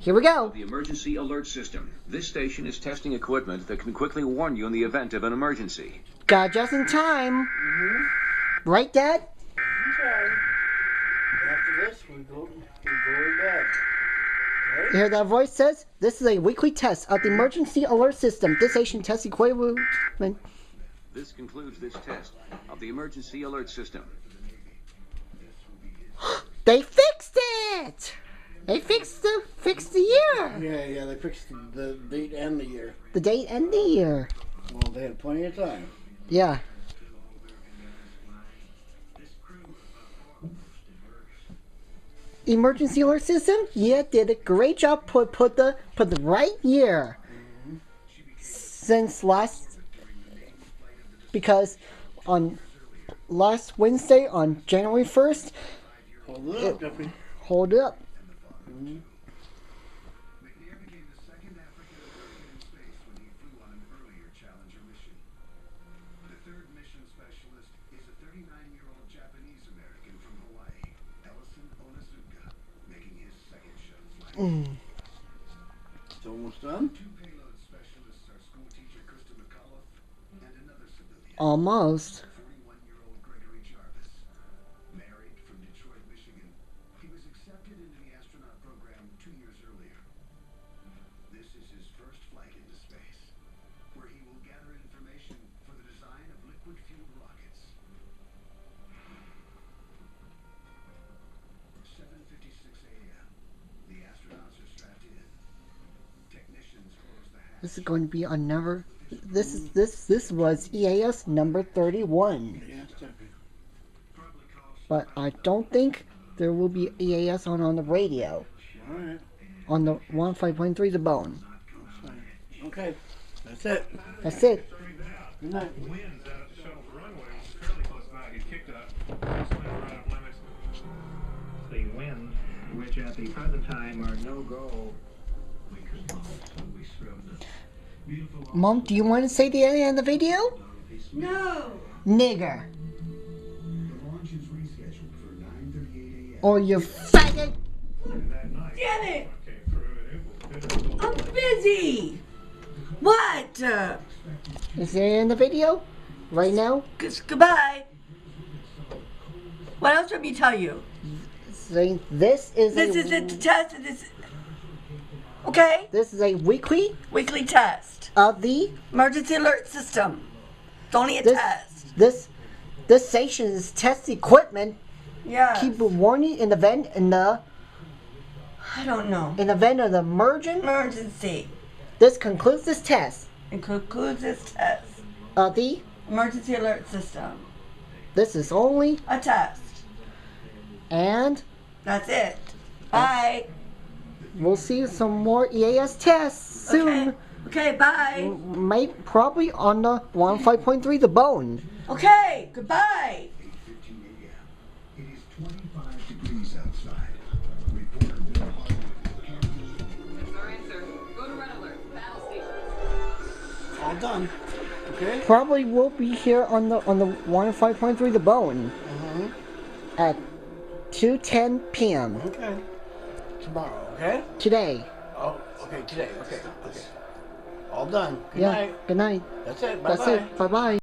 Here we go. The emergency alert system. This station is testing equipment that can quickly warn you in the event of an emergency. Got just in time. Right, Dad? Okay. After this, we go to bed. You hear that voice says? This is a weekly test of the emergency alert system. This station tests equipment. This concludes this test of the emergency alert system. They fixed it! They fixed the year. Yeah, they fixed the date and the year. The date and the year. Well, they had plenty of time. Yeah. Emergency alert system? Yeah, did a great job. Put the right year. Since because on last Wednesday on January 1st. Hold it up, Jeffrey. Hold up. It's almost done. Almost. This is going to be another. This was EAS number 31. Yes, Jeffrey. But I don't think there will be EAS on the radio. All right. On the 105.3 The Bone. That's fine. Okay. That's it. That's it. Good night. Winds out of the shuttle runway was fairly close by. He kicked up. Right off limits. The winds, which at the present time are no go. Mom, do you want to say the end of the video? No. Nigger. Or you faggot. Damn it. I'm busy. What? Is there in the video? Right now? Goodbye. What else let me tell you? Saying this is This is the test. Okay? This is a weekly test of the emergency alert system. It's only a this test. this station is test equipment. Yeah. Keep warning in the event I don't know. in the event of the Emergency. This concludes this test It concludes this test. of the. Emergency alert system. This is only A test. and That's it. Bye. we'll see some more EAS tests soon. Okay, bye. Might probably on the 105.3 The Bone. Okay, goodbye. It is 25 degrees outside. Go to red alert. Battle stations. All done. Okay. Probably will be here on the 105.3 The Bone at 2:10 p.m. Okay. Tomorrow, okay? today. Oh, okay, today. Okay. All done. Good Yeah. night. Good night. That's it. Bye-bye. That's it. Bye bye.